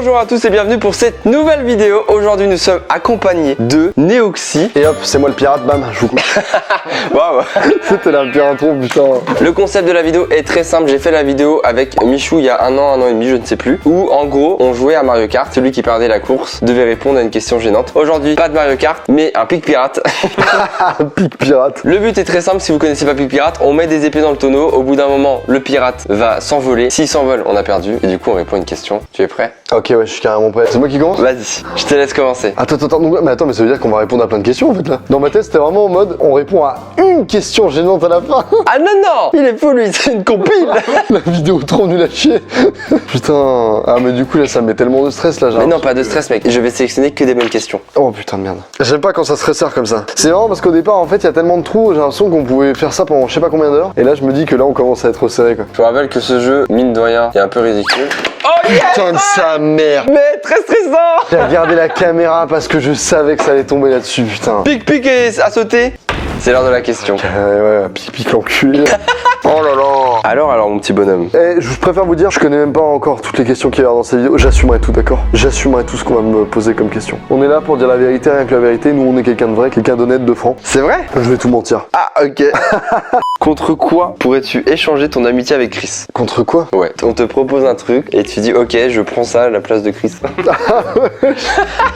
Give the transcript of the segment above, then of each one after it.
Bonjour à tous et bienvenue pour cette nouvelle vidéo. Aujourd'hui nous sommes accompagnés de Neoxy. Et hop, c'est moi le pirate, bam, je vous coupe. Waouh. C'était la pire intro, putain. Le concept de la vidéo est très simple. J'ai fait la vidéo avec Michou il y a un an et demi, je ne sais plus. Où en gros on jouait à Mario Kart. Celui qui perdait la course devait répondre à une question gênante. Aujourd'hui pas de Mario Kart mais un pic pirate. Un pic pirate. Le but est très simple, si vous connaissez pas pic pirate, on met des épées dans le tonneau. Au bout d'un moment le pirate va s'envoler. S'il s'envole on a perdu. Et du coup on répond à une question. Tu es prêt? Ok, ouais, je suis carrément prêt. C'est moi qui commence? Vas-y, je te laisse commencer. Attends, mais ça veut dire qu'on va répondre à plein de questions en fait là. Dans ma tête c'était vraiment en mode on répond à une question gênante à la fin. Ah non, il est fou lui, c'est une compile. La vidéo trop nulle à chier. Putain. Ah mais du coup là ça me met tellement de stress là. Mais non, pas de stress mec, je vais sélectionner que des bonnes questions. Oh putain de merde. J'aime pas quand ça se resserre comme ça. C'est marrant parce qu'au départ en fait il y a tellement de trous, j'ai l'impression qu'on pouvait faire ça pendant je sais pas combien d'heures. Et là je me dis que là on commence à être resserré quoi. Je vous rappelle que ce jeu, mine de rien, est un peu ridicule. Oh yeah. Putain de sa mère. Mais très stressant. J'ai regardé la caméra parce que je savais que ça allait tomber là-dessus, putain. Pic pic et à sauter. C'est l'heure de la question. Ouais, pic l'enculé. Oh là là. Alors mon petit bonhomme. Eh, je préfère vous dire, je connais même pas encore toutes les questions qu'il y a dans cette vidéo. J'assumerai tout, d'accord? J'assumerai tout ce qu'on va me poser comme question. On est là pour dire la vérité, rien que la vérité. Nous, on est quelqu'un de vrai, quelqu'un d'honnête, de franc. C'est vrai? Je vais tout mentir. Ah ok. Contre quoi pourrais-tu échanger ton amitié avec Chris? Contre quoi? Ouais, on te propose un truc et tu dis ok, je prends ça à la place de Chris.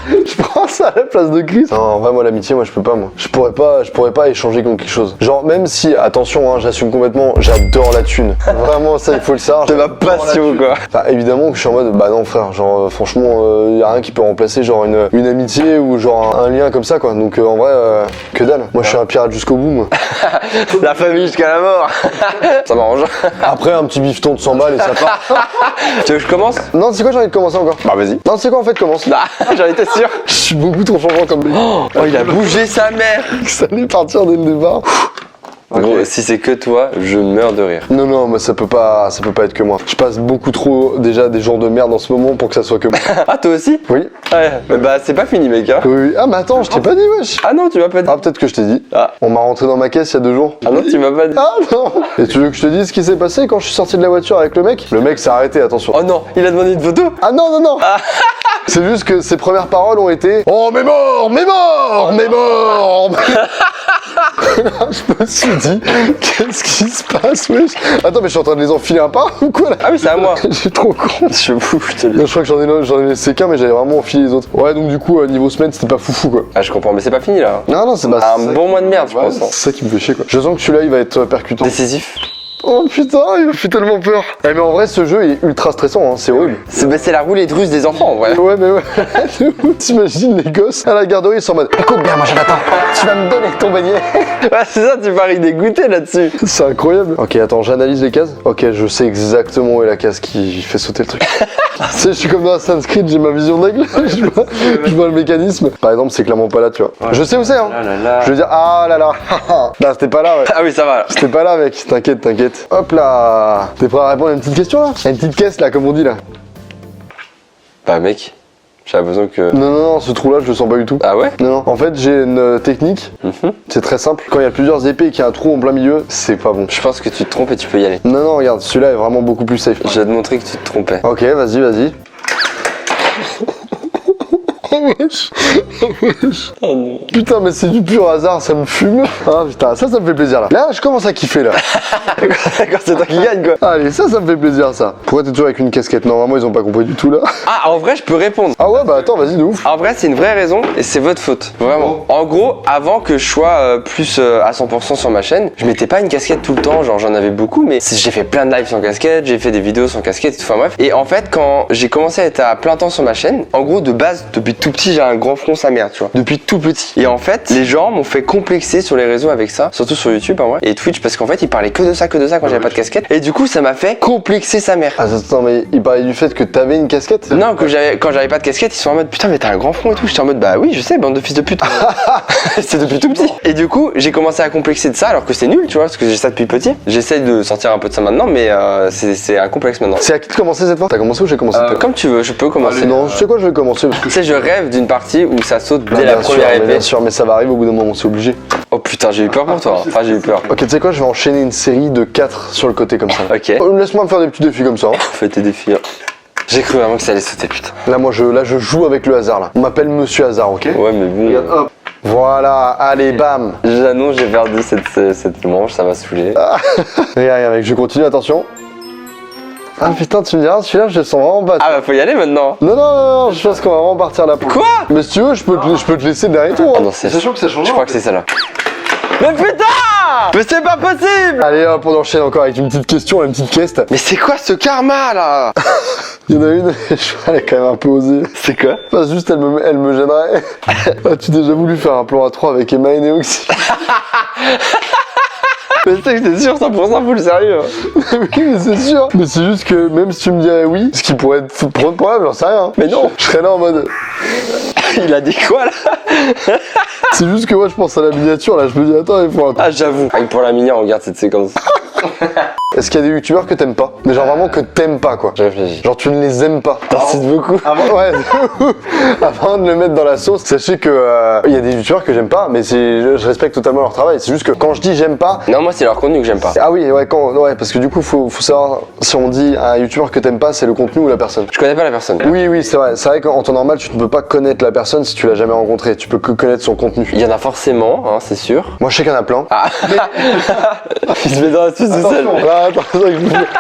Je prends ça à la place de Chris. Non, en vrai, moi, l'amitié, moi, je peux pas, moi. Je pourrais pas échanger contre quelque chose. Genre, même si, attention, hein, j'assume complètement, j'adore la thune. Vraiment, ça, il faut le savoir. C'est ma passion quoi. Enfin, évidemment que je suis en mode, bah non, frère, genre, franchement, y a rien qui peut remplacer, genre, une amitié ou genre un lien comme ça, quoi. Donc, en vrai, que dalle. Moi, je suis un pirate jusqu'au bout, moi. La famille jusqu'à la mort. Ça m'arrange. Après, un petit bifton de 100 balles et ça part. Tu veux que je commence? Non, c'est quoi, j'ai envie de commencer encore? Bah vas-y. Non, c'est quoi, en fait, commence. Ah, j'en étais sûr. Je suis beaucoup trop changeant comme lui. Oh, il a bougé sa mère. Ça allait partir dès le départ. Gros, si c'est que toi, je meurs de rire. Non, mais ça peut pas être que moi. Je passe beaucoup trop déjà des jours de merde en ce moment pour que ça soit que moi. Ah, toi aussi? Oui. Ouais, mais bah c'est pas fini, mec. Hein. Oui. Ah, mais attends, je t'ai pas dit, wesh. Ah non, tu m'as pas dit. Ah, peut-être que je t'ai dit. Ah. On m'a rentré dans ma caisse il y a 2 jours. Ah non, tu m'as pas dit. Ah non. Et tu veux que je te dise ce qui s'est passé quand je suis sorti de la voiture avec le mec? Le mec s'est arrêté, attention. Oh non, il a demandé une photo. Ah non. Ah. C'est juste que ses premières paroles ont été oh mais mort. Je me suis dit qu'est-ce qui se passe, wesh? Attends, mais je suis en train de les enfiler un par ou quoi là? Ah oui, c'est à moi. J'ai trop con. Je bouge, je te le Je dis. crois que j'en ai laissé qu'un, mais j'avais vraiment enfilé les autres. Ouais, donc du coup, niveau semaine, c'était pas foufou quoi. Ah, je comprends, mais c'est pas fini là. Non, c'est pas Un bon mois de merde, je pense. Hein. C'est ça qui me fait chier quoi. Je sens que celui-là, il va être percutant. Décisif. Oh putain, il me fait tellement peur. Eh, mais en vrai, ce jeu est ultra stressant, hein, c'est horrible. C'est la roulette russe des enfants en vrai. Ouais, mais ouais. T'imagines les gosses à la garderie, ils sont en mode écoute bien, moi Jonathan, tu vas me donner ton beignet. Ouais, c'est ça, tu paries dégoûté là-dessus. C'est incroyable. Ok, attends, j'analyse les cases. Ok, je sais exactement où est la case qui fait sauter le truc. Tu sais, je suis comme dans Assassin's Creed, j'ai ma vision d'aigle. je vois le mécanisme. Par exemple, c'est clairement pas là, tu vois. Ouais. Je sais où c'est, hein. Je veux dire, ah là là. Là, c'était pas là, ouais. Ah oui, ça va là. C'était pas là, mec. T'inquiète. Hop là. T'es prêt à répondre à une petite question là? Une petite caisse là, comme on dit là. Bah mec, j'ai besoin que... Non, ce trou là, je le sens pas du tout. Ah ouais? Non, en fait, j'ai une technique. C'est très simple. Quand il y a plusieurs épées et qu'il y a un trou en plein milieu, c'est pas bon. Je pense que tu te trompes et tu peux y aller. Non, regarde, celui-là est vraiment beaucoup plus safe. Je vais te montrer que tu te trompais. Ok, vas-y. Oh non. Putain, mais c'est du pur hasard, ça me fume. Ah putain, ça me fait plaisir là. Là, je commence à kiffer là. D'accord, c'est toi qui gagne quoi. Allez, ça me fait plaisir ça. Pourquoi t'es toujours avec une casquette? Non, vraiment, ils ont pas compris du tout là. Ah, en vrai, je peux répondre. Ah ouais, bah attends, vas-y, de ouf. En vrai, c'est une vraie raison et c'est votre faute. Vraiment. En gros, avant que je sois plus à 100% sur ma chaîne, je mettais pas une casquette tout le temps. Genre, j'en avais beaucoup, mais j'ai fait plein de lives sans casquette, j'ai fait des vidéos sans casquette, enfin bref. Et en fait, quand j'ai commencé à être à plein temps sur ma chaîne, en gros, de base, depuis tout petit, j'ai un grand front sa mère, tu vois. Depuis tout petit. Et en fait, les gens m'ont fait complexer sur les réseaux avec ça, surtout sur YouTube, en vrai, et Twitch, parce qu'en fait, ils parlaient que de ça quand j'avais pas de casquette. Et du coup, ça m'a fait complexer sa mère. Ah, attends, mais il parlait du fait que t'avais une casquette? Non, quand j'avais pas de casquette, ils sont en mode putain, mais t'as un grand front et tout. J'étais en mode bah oui, je sais, bande de fils de pute. C'est depuis tout petit. Et du coup, j'ai commencé à complexer de ça alors que c'est nul, tu vois, parce que j'ai ça depuis petit. J'essaie de sortir un peu de ça maintenant, mais c'est un complexe maintenant. C'est à qui de commencer cette fois? T'as commencé ou j'ai commencé? Comme tu veux, je peux commencer. Non, je sais quoi, je vais commencer parce que Tu sais, je rêve d'une partie où ça saute Ah, dès la bien sûr, première mais épée. bien sûr, mais ça va arriver au bout d'un moment, c'est obligé. Oh putain, j'ai eu peur pour toi. Enfin, j'ai eu peur. Ok, tu sais quoi, je vais enchaîner une série de 4 sur le côté comme ça. Ok. Laisse-moi me faire des petits défis comme ça. Hein. Fais tes défis. J'ai cru vraiment que ça allait sauter, putain. Là, je joue avec le hasard, là. On m'appelle Monsieur Hasard, ok? Ouais, mais bon. Regarde, hop. Voilà, allez, bam. J'annonce, j'ai perdu cette manche, ça m'a saoulé. Regarde, mec, je continue, attention. Ah putain, tu me diras, celui-là, je le sens vraiment pas. Ah bah faut y aller maintenant. Non, je pense qu'on va vraiment partir là. Quoi? Mais si tu veux, je peux te laisser le dernier tour. Ah non, c'est sûr que ça change. Je crois que c'est celle-là. Mais putain! Mais c'est pas possible! Allez hop, on enchaîne encore avec une petite question, une petite quest. Mais c'est quoi ce karma là? Il y en a une, elle est quand même un peu osée. C'est quoi? Enfin, juste, elle me gênerait. As-tu déjà voulu faire un plan à 3 avec Emma et Neoxy? Mais c'est que c'est sûr, 100% full sérieux. Oui, mais c'est sûr. Mais c'est juste que même si tu me dirais oui, ce qui pourrait être probable, j'en sais rien. Mais non. Je serais là en mode. Il a dit quoi là? C'est juste que moi je pense à la miniature, là je me dis attends, il faut un. Ah j'avoue. Ah, pour la mini, on regarde cette séquence. Est-ce qu'il y a des youtubeurs que t'aimes pas? Mais genre vraiment que t'aimes pas quoi. Je réfléchis. Genre tu ne les aimes pas. Merci beaucoup. Ouais, avant de le mettre dans la sauce, sachez que il y a des youtubeurs que j'aime pas, mais je respecte totalement leur travail. C'est juste que quand je dis j'aime pas. Non, moi c'est leur contenu que j'aime pas. Ah oui, ouais, parce que du coup faut savoir si on dit un youtubeur que t'aimes pas, c'est le contenu ou la personne. Je connais pas la personne. Oui, c'est vrai. C'est vrai qu'en temps normal, tu ne peux pas connaître la personne si tu l'as jamais rencontré. Tu peux que connaître son contenu. Il y en a forcément, hein, c'est sûr. Moi, je sais qu'il y en a plein. Ah. Il se met dans la sauce tout seul.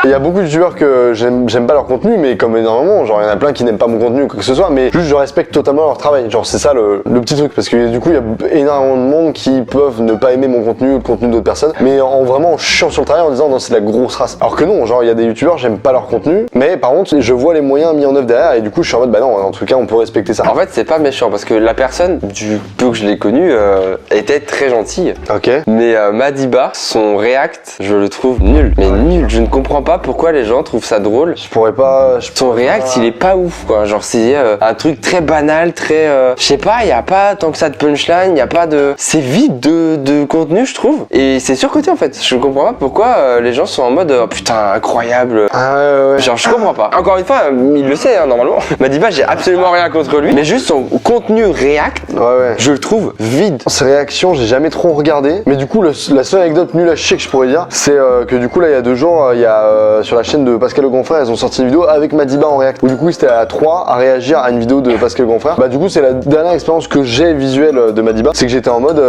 Il y a beaucoup de youtubeurs que j'aime pas leur contenu, mais comme énormément, genre il y en a plein qui n'aiment pas mon contenu ou quoi que ce soit, mais juste je respecte totalement leur travail. Genre c'est ça le petit truc, parce que du coup il y a énormément de monde qui peuvent ne pas aimer mon contenu ou le contenu d'autres personnes, mais vraiment en chiant sur le travail en disant non c'est de la grosse race. Alors que non, genre il y a des youtubeurs, j'aime pas leur contenu, mais par contre je vois les moyens mis en œuvre derrière et du coup je suis en mode bah non, en tout cas on peut respecter ça. En fait c'est pas méchant parce que la personne, du peu que je l'ai connue, était très gentille. Ok. Mais Madiba, son react, je le trouve nul. Mais nul, je ne comprends pas pourquoi les gens trouvent ça drôle. Je pourrais pas. Son react, il est pas ouf quoi. Genre c'est un truc très banal, très. Je sais pas, il y a pas tant que ça de punchline, il y a pas de. C'est vide de contenu, je trouve. Et c'est surcoté en fait. Je comprends pas pourquoi les gens sont en mode oh, putain, incroyable. Ah ouais. Genre je comprends pas. Encore une fois, il le sait hein, normalement. Madiba, j'ai absolument rien contre lui. Mais juste son contenu react, je le trouve vide. Ses réactions, j'ai jamais trop regardé. Mais du coup, la seule anecdote nulle à chier que je pourrais dire, c'est que du coup, là, il y a 2 jours, il y a sur la chaîne de Pascal Le Grand Frère, ils ont sorti une vidéo avec Madiba en react. Où du coup, c'était à 3 à réagir à une vidéo de Pascal Le Grand Frère. Bah, du coup, c'est la dernière expérience que j'ai visuelle de Madiba. C'est que j'étais en mode,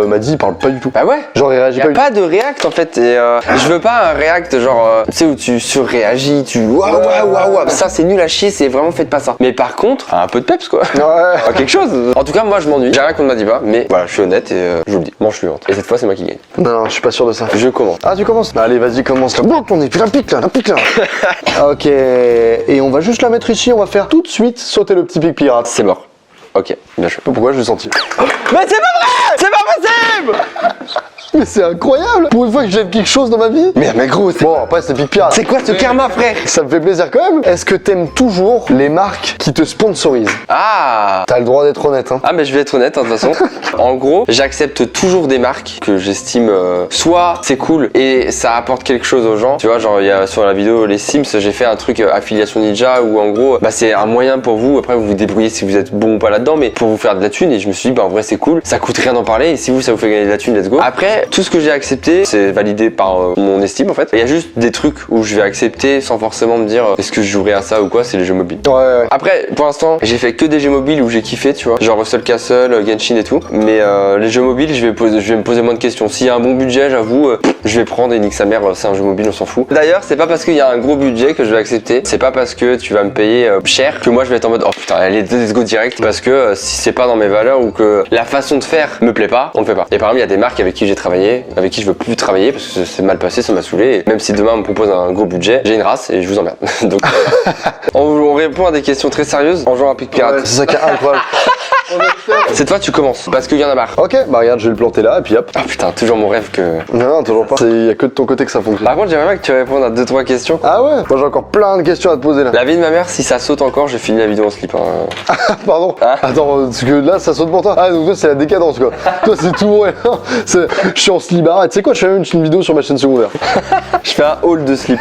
Madi, il parle pas du tout. Bah ouais. Genre, il réagit pas. Y a pas de react en fait. Et je veux pas un react genre, tu sais, où tu surréagis, tu waouh. Ça, c'est nul à chier, c'est vraiment faites pas ça. Mais par contre, un peu de peps quoi. Ouais. Quelque chose. En tout cas, moi, je m'ennuie. J'ai rien contre Madiba, mais voilà, je suis honnête et je vous le dis. Manche suivante. Et cette fois, c'est moi qui gagne. Non, je suis pas sûr de ça. Je commence. Ah, tu commences? Bah, allez, vas-y, commence là. Bon, on est plus pique là. Ok, et on va juste la mettre ici, on va faire tout de suite sauter le petit pic pirate. C'est mort. Ok, bien joué. Pourquoi je l'ai senti? Mais c'est pas vrai! C'est pas possible! Mais c'est incroyable! Pour une fois que j'aime quelque chose dans ma vie! Mais gros, c'est... Bon, après c'est pic pirate. C'est quoi ce karma, frère? Ça me fait plaisir quand même. Est-ce que t'aimes toujours les marques qui te sponsorisent? Ah! T'as le droit d'être honnête, hein. Ah, mais je vais être honnête, hein, de toute façon. En gros, j'accepte toujours des marques que j'estime soit c'est cool et ça apporte quelque chose aux gens. Tu vois, genre, il y a sur la vidéo Les Sims, j'ai fait un truc affiliation ninja où en gros, bah, c'est un moyen pour vous. Après, vous vous débrouillez si vous êtes bon ou pas là-dedans, mais pour vous faire de la thune. Et je me suis dit, bah, en vrai, c'est cool. Ça coûte rien d'en parler. Et si vous, ça vous fait gagner de la thune, let's go. Après, tout ce que j'ai accepté, c'est validé par mon estime en fait. Il y a juste des trucs où je vais accepter sans forcément me dire est-ce que je jouerai à ça ou quoi, c'est les jeux mobiles. Ouais. Après, pour l'instant, j'ai fait que des jeux mobiles où j'ai kiffé, tu vois, genre Hustle Castle, Genshin et tout. Mais les jeux mobiles, je vais me poser moins de questions. S'il y a un bon budget, j'avoue, je vais prendre et nique sa mère, c'est un jeu mobile, on s'en fout. D'ailleurs, c'est pas parce qu'il y a un gros budget que je vais accepter. C'est pas parce que tu vas me payer cher que moi je vais être en mode oh putain, allez, let's go direct. Parce que si c'est pas dans mes valeurs ou que la façon de faire me plaît pas, on le fait pas. Et par exemple, il y a des marques avec qui j'ai travaillé, avec qui je veux plus travailler parce que c'est mal passé, ça m'a saoulé. Et même si demain on me propose un gros budget, j'ai une race et je vous emmerde. Donc on répond à des questions très sérieuses en jouant à pic pirate. Ouais, c'est ça qui est incroyable. Cette fois tu commences parce qu'il y en a marre. Ok, bah regarde, je vais le planter là et puis hop. Ah putain, toujours mon rêve que... Non, toujours pas. Il y a que de ton côté que ça fonctionne. Par contre, j'aimerais bien que tu répondes à 2-3 questions. Ah ouais? Moi j'ai encore plein de questions à te poser là. La vie de ma mère, si ça saute encore, j'ai fini la vidéo en slip. Hein. Pardon. Hein? Attends, parce que là ça saute pour toi. Ah donc toi c'est la décadence quoi. Toi c'est tout ouais. Je suis en slibard. Tu sais quoi, je fais même une vidéo sur ma chaîne secondaire. Je fais un haul de slip.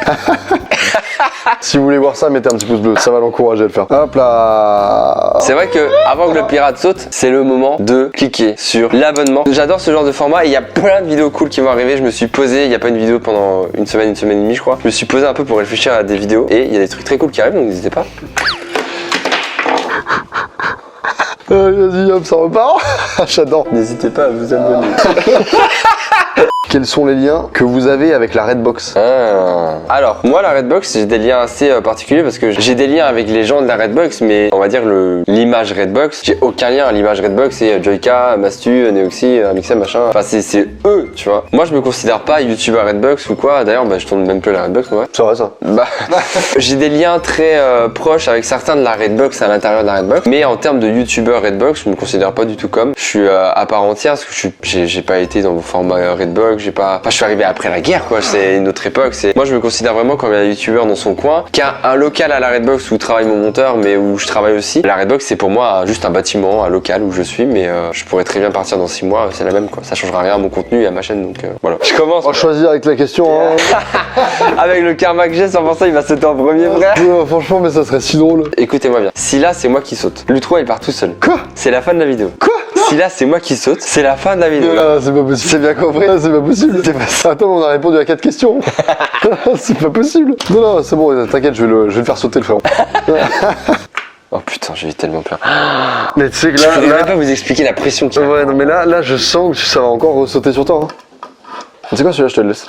Si vous voulez voir ça, mettez un petit pouce bleu, ça va l'encourager à le faire. Hop là. C'est vrai que avant que le pirate saute, c'est le moment de cliquer sur l'abonnement. J'adore ce genre de format et il y a plein de vidéos cool qui vont arriver. Je me suis posé, il n'y a pas une vidéo pendant une semaine et demie je crois. Je me suis posé un peu pour réfléchir à des vidéos et il y a des trucs très cool qui arrivent, donc n'hésitez pas. Vas-y, hop, ça repart. J'adore. N'hésitez pas à vous abonner. Quels sont les liens que vous avez avec la Redbox? Alors, moi, la Redbox, j'ai des liens assez particuliers parce que j'ai des liens avec les gens de la Redbox, mais on va dire l'image Redbox, j'ai aucun lien à l'image Redbox. C'est Joyka, Mastu, Neoxy, Mixem, machin. Enfin, c'est eux, tu vois. Moi, je me considère pas youtubeur Redbox ou quoi. D'ailleurs, bah, je tourne même plus la Redbox, moi. C'est vrai ça. Bah, j'ai des liens très proches avec certains de la Redbox à l'intérieur de la Redbox, mais en termes de youtubeur Redbox, je me considère pas du tout comme. Je suis à part entière parce que j'ai pas été dans vos formats Redbox. Enfin, je suis arrivé après la guerre, quoi. C'est une autre époque. Moi, je me considère vraiment comme un youtubeur dans son coin, qui a un local à la Redbox où travaille mon monteur, mais où je travaille aussi. La Redbox, c'est pour moi juste un bâtiment, un local où je suis, mais je pourrais très bien partir dans 6 mois. C'est la même, quoi. Ça changera rien à mon contenu et à ma chaîne, donc voilà. Je commence. On va choisir avec la question. Hein. Avec le karma que j'ai, sans penser, il va sauter en premier, frère. Franchement, mais ça serait si drôle. Écoutez-moi bien. Si là, c'est moi qui saute, l'outro, il part tout seul. Quoi? C'est la fin de la vidéo. Quoi? Si là, c'est moi qui saute, c'est la fin de la vidéo. Ah, c'est pas possible. C'est bien compris. Ah, c'est pas possible. Attends, on a répondu à 4 questions. C'est pas possible. Non, c'est bon, t'inquiète, je vais le faire sauter le frérot. Oh putain, j'ai eu tellement peur. Mais tu sais que Je pourrais là, même pas vous expliquer la pression qu'il y a. ouais, non, mais là, je sens que ça va encore ressauter sur toi. Hein. Tu sais quoi, celui-là, je te le laisse.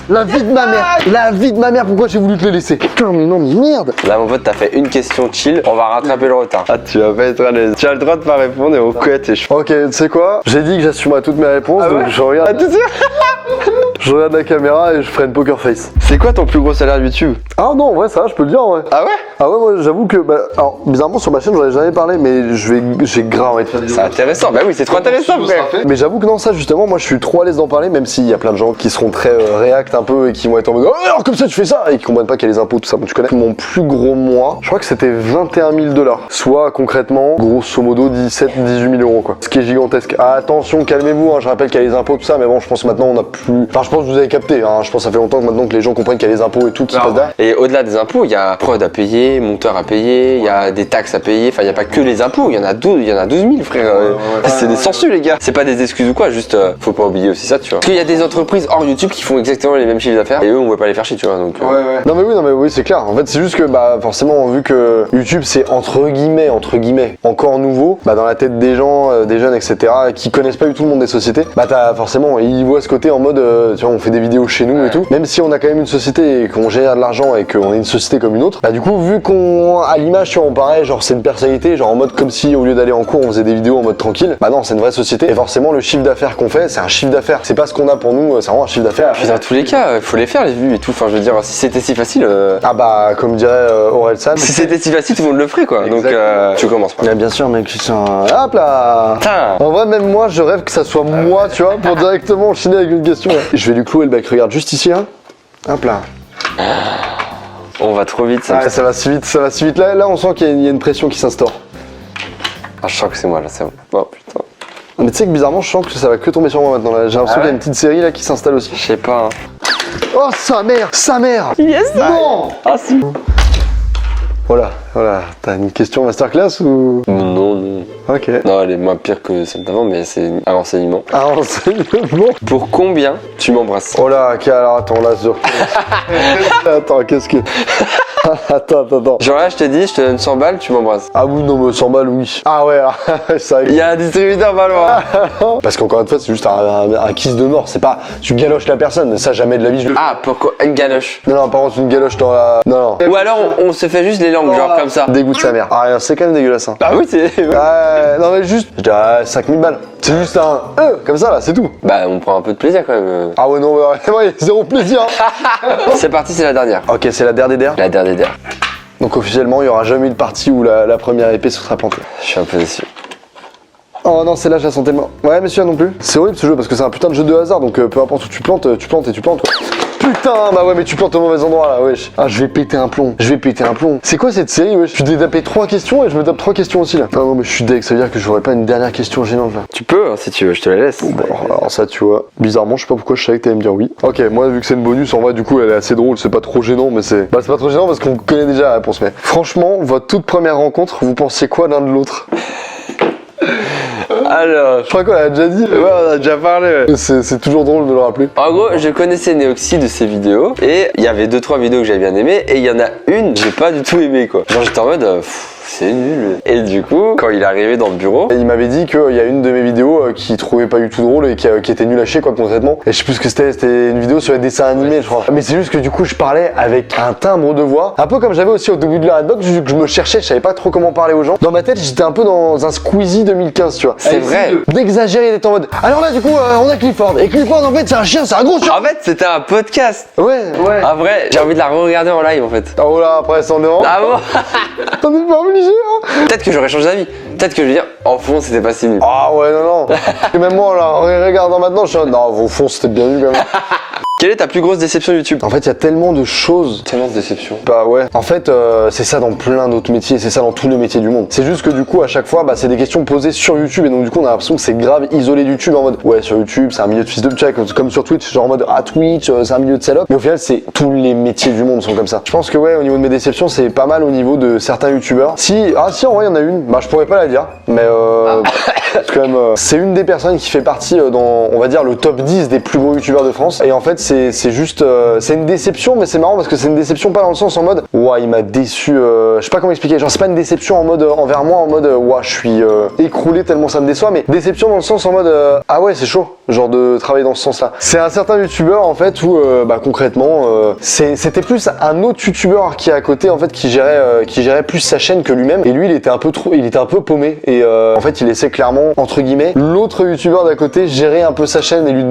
La vie de ma mère! La vie de ma mère, pourquoi j'ai voulu te le laisser? Putain, mais non, mais merde! Là, mon pote, t'as fait une question chill, on va rattraper le retard. Ah, tu vas pas être à l'aise. Tu as le droit de pas répondre et on couette et je. Ok, tu sais quoi? J'ai dit que j'assumerais toutes mes réponses, donc je regarde. Ah, tout de suite. Je regarde la caméra et je ferai une poker face. C'est quoi ton plus gros salaire YouTube? Ah non, en vrai, ça, je peux le dire, ouais. Ah ouais? Ah ouais, moi, j'avoue que, bah, alors, bizarrement, sur ma chaîne, j'en ai jamais parlé, mais j'ai grave envie de faire des C'est intéressant, bah oui, c'est trop intéressant, frère. Mais j'avoue que non, ça, justement, moi, je suis trop à l'aise d'en parler, même s'il y a plein de gens qui seront très réact un peu et qui vont être en mode, oh, alors comme ça, tu fais ça, et qui comprennent pas qu'il y a les impôts, tout ça, bon, tu connais. Mon plus gros mois, je crois que c'était 21 000 $. Soit, concrètement, grosso modo, 17-18 000 euros, quoi. Ce qui est gigantesque. Ah, attention, calmez-vous, hein, je rappelle qu'il y a les impôts, tout ça, mais bon, je pense que maintenant, on a plus. Enfin, je pense que vous avez capté, hein, je pense que ça fait longtemps que maintenant que les gens comprennent qu'il y a les impôts et tout qui se passe derrière. Et au-delà des impôts, il y a prod à payer, monteur à payer, il y a des taxes à payer, enfin, il n'y a pas que les impôts, il y en a 12 000, frère. C'est des sangsues, les gars. C'est pas des excuses ou quoi, juste, faut pas oublier aussi ça, tu vois. Parce qu'il y a des entreprises hors YouTube qui font exactement les mêmes chiffres d'affaires et eux, on va pas les faire chier, tu vois, donc. Non mais oui, c'est clair. En fait, c'est juste que bah forcément, vu que YouTube c'est entre guillemets encore nouveau, bah dans la tête des gens, des jeunes, etc. qui connaissent pas du tout le monde des sociétés, bah t'as forcément, ils voient ce côté en mode, tu vois, on fait des vidéos chez nous et tout. Même si on a quand même une société et qu'on génère de l'argent et qu'on est une société comme une autre, bah du coup, vu qu'on à l'image, tu vois, on paraît genre c'est une personnalité, genre en mode comme si au lieu d'aller en cours, on faisait des vidéos en mode tranquille. Bah non, c'est une vraie société. Et forcément, le chiffre d'affaires qu'on fait, c'est un chiffre d'affaires. C'est pas ce qu'on a pour nous, c'est vraiment un chiffre d'affaires. Puis dans tous les cas, faut les faire les vues et tout. Enfin, je veux dire, si c'était si facile. Ah bah comme dirait Orelsan. Si c'était si facile, tout le monde le ferait, quoi. Donc, tu commences pas. Bien sûr, mec, je sens. Hop là. Putain. En vrai, même moi, je rêve que ça soit moi, tu vois, pour directement enchaîner avec une question. Je vais lui clouer le bec. Regarde juste ici, hein. Hop là. On va trop vite, ça. Ah, ça va si vite, ça va si vite. Là, on sent qu'il y a une pression qui s'instaure. Ah, je sens que c'est moi là, c'est bon. Oh putain. Mais tu sais que bizarrement, je sens que ça va que tomber sur moi maintenant. Là. J'ai l'impression qu'il y a une petite série là qui s'installe aussi. Je sais pas. Oh, sa mère. Yes. Non. Ah si. Voilà. T'as une question masterclass ou? Non. Ok. Non, elle est moins pire que celle d'avant, mais c'est un renseignement. Un renseignement. Pour combien tu m'embrasses? Oh là, ok, alors attends, là, sur. Attends, qu'est-ce que. Attends. Genre là, je te dis, je te donne 100 balles, tu m'embrasses. Ah oui, non, mais 100 balles, oui. Ah ouais, c'est vrai. Il y a un distributeur pas loin. Parce qu'encore une fois, c'est juste un kiss de mort. C'est pas. Tu galoches la personne, ça jamais de la vie. Je... Ah, pourquoi? Une galoche. Non, par contre, une galoche dans la. Non. Ou alors, on se fait juste les langues, genre comme ça. Dégoûte sa mère. Ah, rien, c'est quand même dégueulasse. Hein. Bah oui, c'est. Non, mais juste. Je dirais 5000 balles. C'est juste un. Comme ça, là, c'est tout. Bah, on prend un peu de plaisir quand même. Ah ouais, non, mais vraiment, il y a zéro plaisir. C'est parti, c'est la dernière. Ok, c'est la dernière. La dernière. Donc, officiellement, il y aura jamais eu de partie où la première épée se sera plantée. Je suis un peu déçu. Oh non, celle-là, je la sens tellement. Ouais, mais celui-là non plus. C'est horrible ce jeu parce que c'est un putain de jeu de hasard, donc peu importe où tu plantes, quoi. putain, bah ouais, mais tu plantes au mauvais endroit là, wesh. Ah, je vais péter un plomb. Je vais péter un plomb. C'est quoi cette série, wesh? Tu t'es tapé 3 questions et je me tape 3 questions aussi là. Ah non, mais je suis deg, ça veut dire que j'aurais pas une dernière question gênante là. Tu peux, hein, si tu veux, je te la laisse. Bon, alors ça, tu vois. Bizarrement, je sais pas pourquoi je savais que t'allais me dire oui. Ok, moi, vu que c'est une bonus, en vrai, du coup, elle est assez drôle. C'est pas trop gênant, mais c'est. Bah, c'est pas trop gênant parce qu'on connaît déjà la réponse. Mais franchement, votre toute première rencontre, vous pensez quoi l'un de l'autre? Alors, Je crois qu'on l'a déjà dit. ouais, on a déjà parlé. Ouais. C'est toujours drôle de le rappeler. En gros, je connaissais Neoxy de ses vidéos et il y avait 2-3 vidéos que j'avais bien aimées et il y en a une j'ai pas du tout aimé quoi. Genre j'étais en mode c'est nul. Et du coup, quand il est arrivé dans le bureau, Et il m'avait dit qu'il y a une de mes vidéos qu'il trouvait pas du tout drôle et qui était nulle à chier quoi concrètement. Et je sais plus ce que c'était une vidéo sur les dessins animés je crois. Mais c'est juste que du coup je parlais avec un timbre de voix, un peu comme j'avais aussi au début de la Redbox, que je me cherchais, je savais pas trop comment parler aux gens. Dans ma tête j'étais un peu dans un Squeezie 2015 tu vois. c'est vrai. D'exagérer, d'être en mode. Alors là du coup on a Clifford. Et Clifford en fait c'est un chien, c'est un gros chien. En fait, c'était un podcast. Ouais. En vrai, j'ai envie de la re-regarder en live en fait. Oh là après ça en est Ah bon? On est pas obligé hein. Peut-être que j'aurais changé d'avis. Peut-être que je vais dire, en fond, c'était pas si nul. Ah ouais non. Et même moi là, en regardant maintenant, je suis en mode, non au fond c'était bien nul quand même. Quelle est ta plus grosse déception YouTube? En fait il y a tellement de choses. Tellement de déception. Bah ouais, en fait c'est ça dans plein d'autres métiers, c'est ça dans tous les métiers du monde. C'est juste que du coup à chaque fois bah, c'est des questions posées sur YouTube et donc du coup on a l'impression que c'est grave isolé de YouTube en mode ouais sur YouTube c'est un milieu de fils de pute comme sur Twitch, genre en mode ah Twitch c'est un milieu de salope, mais au final c'est tous les métiers du monde sont comme ça. Je pense que ouais au niveau de mes déceptions c'est pas mal au niveau de certains YouTubeurs. Si en vrai il y en a une, bah je pourrais pas la dire, mais c'est quand même c'est une des personnes qui fait partie dans on va dire le top 10 des plus gros YouTubeurs de France et en fait c'est juste c'est une déception mais c'est marrant parce que c'est une déception pas dans le sens en mode ouah il m'a déçu je sais pas comment expliquer, genre c'est pas une déception en mode envers moi en mode ouah je suis écroulé tellement ça me déçoit, mais déception dans le sens en mode ah ouais c'est chaud genre de travailler dans ce sens là. C'est un certain youtubeur en fait où bah concrètement c'était plus un autre youtubeur qui est à côté en fait qui gérait plus sa chaîne que lui-même et lui il était un peu paumé et en fait il laissait clairement entre guillemets l'autre youtubeur d'à côté gérer un peu sa chaîne et lui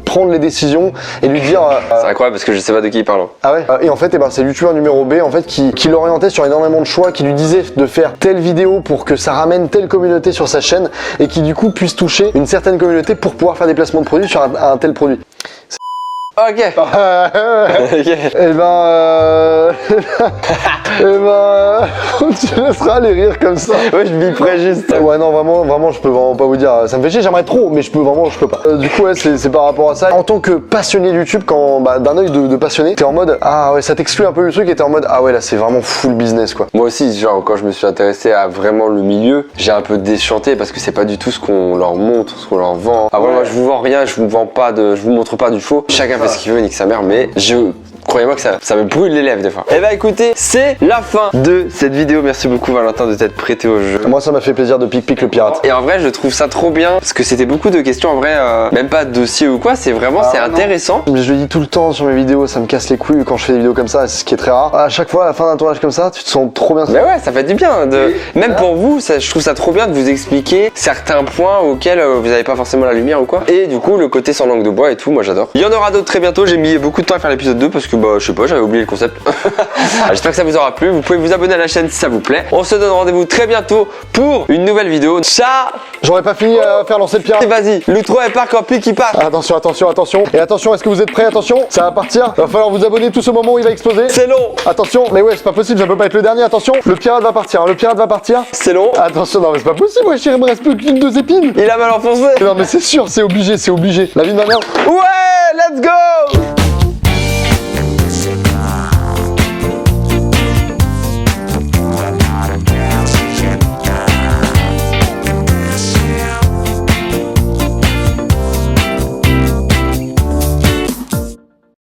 prendre les décisions et lui dire C'est incroyable parce que je sais pas de qui il parle. ah ouais et en fait et ben, c'est le youtubeur numéro B en fait qui l'orientait sur énormément de choix, qui lui disait de faire telle vidéo pour que ça ramène telle communauté sur sa chaîne et qui du coup puisse toucher une certaine communauté pour pouvoir faire des placements de produits sur un tel produit. Ok. Ok. Et ben tu laisseras les rires comme ça. Ouais, je biperais juste. Ouais non vraiment je peux vraiment pas vous dire, ça me fait chier, j'aimerais trop mais je peux pas. Du coup ouais c'est par rapport à ça. En tant que passionné de YouTube, quand bah, d'un œil de passionné, t'es en mode ah ouais ça t'exclut un peu le truc et t'es en mode ah ouais là c'est vraiment full business quoi. Moi aussi, genre quand je me suis intéressé à vraiment le milieu, j'ai un peu déchanté parce que c'est pas du tout ce qu'on leur montre, ce qu'on leur vend. Ah ouais, moi je vous vends rien, je vous montre pas du faux. Chacun fait ce qu'il veut, nique sa mère, mais croyez-moi que ça me brûle les lèvres des fois. Et bah écoutez, c'est la fin de cette vidéo. Merci beaucoup Valentin de t'être prêté au jeu. Moi ça m'a fait plaisir de pic le pirate. Et en vrai je trouve ça trop bien parce que c'était beaucoup de questions en vrai, même pas de dossier ou quoi, c'est vraiment c'est intéressant. Mais je le dis tout le temps sur mes vidéos, ça me casse les couilles quand je fais des vidéos comme ça, c'est ce qui est très rare. À chaque fois à la fin d'un tournage comme ça, tu te sens trop bien. Mais ouais, ça fait du bien. Même pour vous, je trouve ça trop bien de vous expliquer certains points auxquels vous n'avez pas forcément la lumière ou quoi. Et du coup le côté sans langue de bois et tout, moi j'adore. Il y en aura d'autres très bientôt, j'ai mis beaucoup de temps à faire l'épisode 2 parce que bah je sais pas, j'avais oublié le concept. J'espère que ça vous aura plu, vous pouvez vous abonner à la chaîne si ça vous plaît. On se donne rendez-vous très bientôt pour une nouvelle vidéo. Ciao. J'aurais pas fini à faire lancer le pirate. Vas-y, l'outro est part quand pique qui part. Attention. Et attention, est-ce que vous êtes prêts? Attention, ça va partir. Va falloir vous abonner tout ce moment où il va exploser. C'est long. Attention, mais ouais, c'est pas possible, ça peut pas être le dernier. Attention, le pirate va partir. C'est long. Attention, non mais c'est pas possible, ouais, chérie, il me reste plus qu'une 2 épines. Il a mal enfoncé. Non mais c'est sûr, c'est obligé. La vie de ma mère. Ouais, let's go.